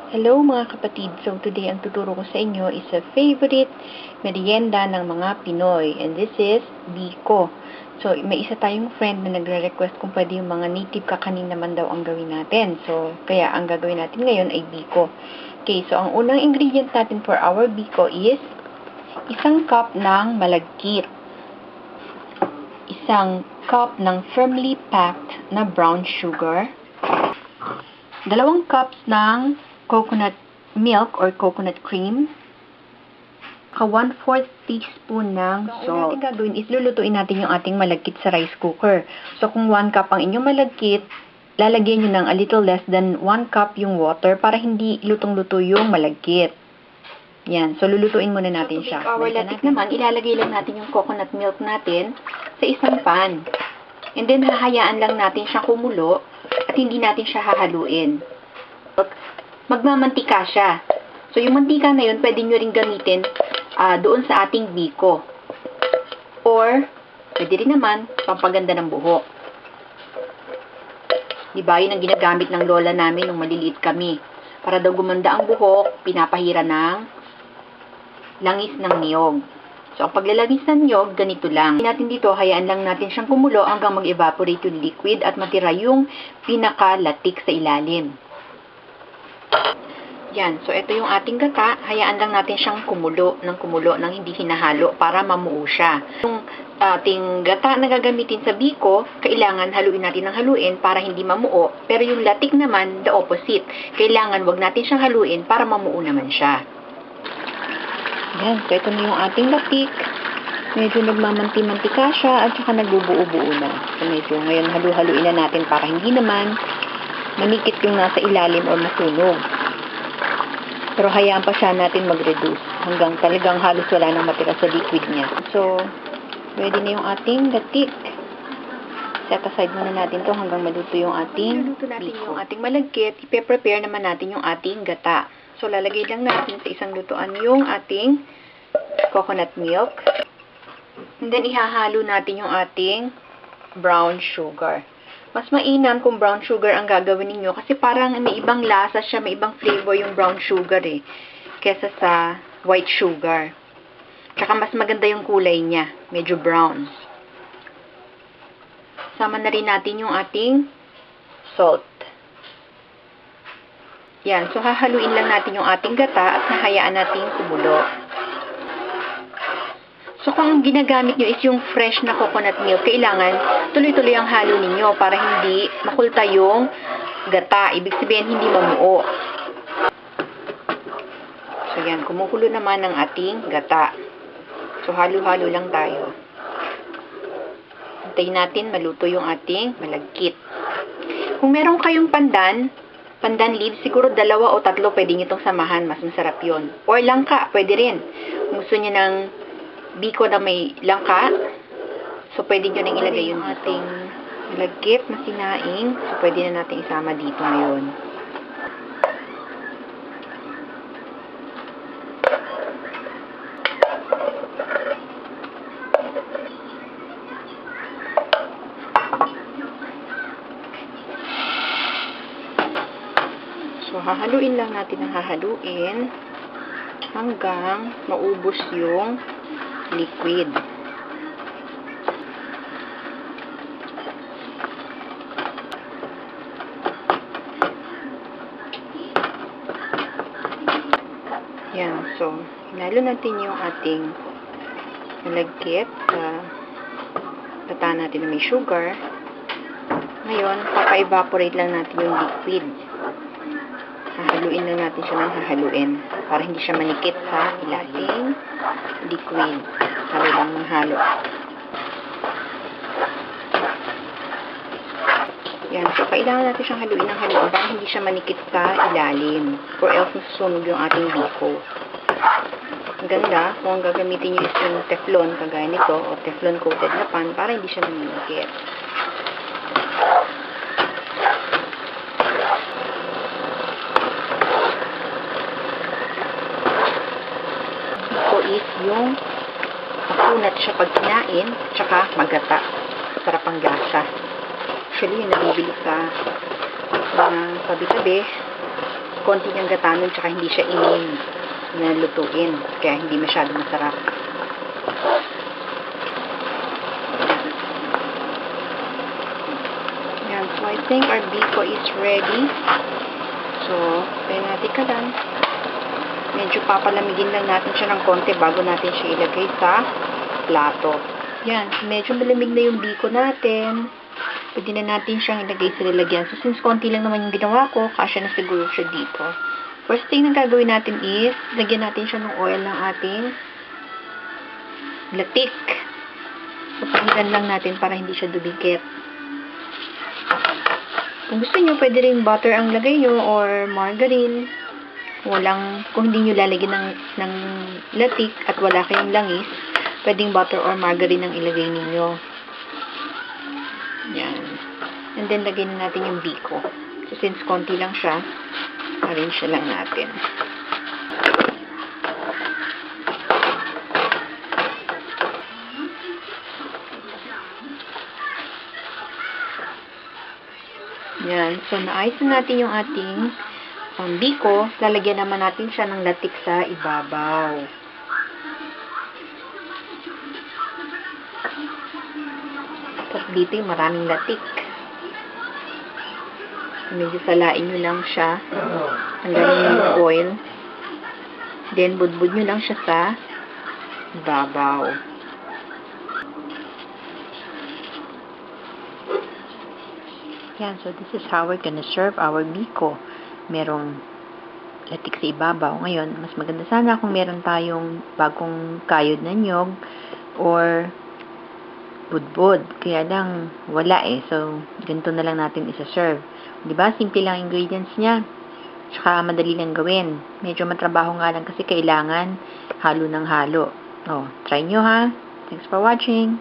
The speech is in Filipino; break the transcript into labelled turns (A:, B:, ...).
A: Hello mga kapatid! So today ang tuturo ko sa inyo is a favorite merienda ng mga Pinoy, and this is biko. So may isa tayong friend na nagre-request kung pwede yung mga native kakanin naman daw ang gawin natin. So kaya ang gagawin natin ngayon ay biko. Okay, so ang unang ingredient natin for our biko is isang cup ng malagkit, isang cup ng firmly packed na brown sugar, 2 cups ng coconut milk or coconut cream, 1/4 teaspoon ng salt. Ang ating gagawin is lulutuin natin yung ating malagkit sa rice cooker. So kung 1 cup ang inyong malagkit, lalagyan nyo ng a little less than 1 cup yung water para hindi lutong-luto yung malagkit. Yan. So lulutuin muna natin siya. So to make our latik naman, ilalagay lang natin yung coconut milk natin sa isang pan. And then hahayaan lang natin siyang kumulo at hindi natin siya hahaluin. Magmamantika siya. So, yung mantika na yun, pwede nyo rin gamitin doon sa ating biko. Or, pwede rin naman, pampaganda ng buhok. Diba, yun ang ginagamit ng lola namin nung maliliit kami. Para daw gumanda ang buhok, pinapahira ng langis ng niyog. So, ang paglalangis ng niyog, ganito lang. Natin dito, hayaan lang natin siyang kumulo hanggang mag-evaporate yung liquid at matira yung pinakalatik sa ilalim. Yan. So, ito yung ating gata. Hayaan lang natin siyang kumulo ng hindi hinahalo para mamuo siya. Yung ating gata na gagamitin sa biko, kailangan haluin natin ng haluin para hindi mamuo. Pero yung latik naman, the opposite. Kailangan wag natin siyang haluin para mamuo naman siya. Yan. So, ito na yung ating latik. Medyo nagmamanti-mantika siya at saka nagbubuo-buo na. So, medyo ngayon halu-haluin na natin para hindi naman manikit yung nasa ilalim o masunog. Pero hayaan pa siya natin mag-reduce hanggang talagang halos wala nang matira sa liquid niya. So, ready na yung ating latik. Set aside muna natin to hanggang maluto yung ating biko. Natin yung ating malagkit. Ipe-prepare naman natin yung ating gata. So, lalagay lang natin sa isang lutuan yung ating coconut milk. And then, ihahalo natin yung ating brown sugar. Mas mainam kung brown sugar ang gagawin niyo kasi parang may ibang lasa siya, may ibang flavor yung brown sugar kesa sa white sugar. Tsaka mas maganda yung kulay niya, medyo brown. Sama na rin natin yung ating salt. Yan, so hahaluin lang natin yung ating gata at hahayaan natin kumulo. So, kung ang ginagamit nyo is yung fresh na coconut milk, kailangan tuloy-tuloy ang halo ninyo para hindi makulta yung gata. Ibig sabihin, hindi mamuo. So, yan. Kumukulo naman ang ating gata. So, halo-halo lang tayo. Hintayin natin maluto yung ating malagkit. Kung meron kayong pandan leaves, siguro 2 o 3 pwede nyo itong samahan. Mas masarap yun. Or langka, pwede rin. Kung gusto nyo ng biko na may langka, so pwede nyo nang ilagay yung ating malagkit na sinaing. So pwede na natin isama dito ngayon. So hahaluin lang natin ang hahaluin hanggang maubos yung liquid. Yan. So, hinalo natin yung ating malagkit sa gata natin na may sugar. Ngayon, papa-evaporate lang natin yung liquid. Hahaluin lang natin siya ng hahaluin para hindi siya manikit sa ilalim liquid. Halo lang ng halo. Yan. So, kailangan natin siyang haluin ng haluin para hindi siya manikit sa ilalim. Or else, masusunog yung ating biko. Ang ganda kung ang gagamitin nyo is yung teflon, kagaya nito, o teflon coated na pan para hindi siya manikit. Is yung makunat siya pag kinain, tsaka magata. Sarap ang lasa. Actually, yung nabibili sa mga tabi-tabi, konti niyang gata nun, tsaka hindi siya ining na lutuin. Kaya hindi masyado masarap. Yan. So, I think our biko is ready. So, tayo natin ka lang. Medyo papalamigin lang natin siya ng konti bago natin siya ilagay sa plato. Yan. Medyo malamig na yung biko natin. Pwede na natin siyang ilagay sa lalagyan. So, since konti lang naman yung ginawa ko, kasya na siguro siya dito. First thing na gagawin natin is, lagyan natin siya ng oil ng ating latik. So, pahiran lang natin para hindi siya dumikit. Kung gusto nyo, pwede rin butter ang lagay nyo or margarine. Kung hindi nyo lalagyan ng latik at wala kayong langis, pwedeng butter or margarine ang ilagay ninyo. Yan. And then, lagyan na natin yung biko. So, since konti lang siya, arrange lang natin. Yan. So, naayos na natin yung ating biko. Lalagyan naman natin siya ng latik sa ibabaw. Tapos dito yung maraming latik. Medyo salain nyo lang siya. Tanggalin nyo yung oil. Then, budbud nyo lang siya sa ibabaw. Yan. So, this is how we're gonna serve our biko. Merong latik sa ibabaw. Ngayon, mas maganda sana kung meron tayong bagong kayod na nyog or budbud. Kaya lang, wala eh. So, ganito na lang natin isa-serve. Diba? Simple lang ingredients niya. Tsaka madali lang gawin. Medyo matrabaho nga lang kasi kailangan halo ng halo. Oh, try nyo ha. Thanks for watching.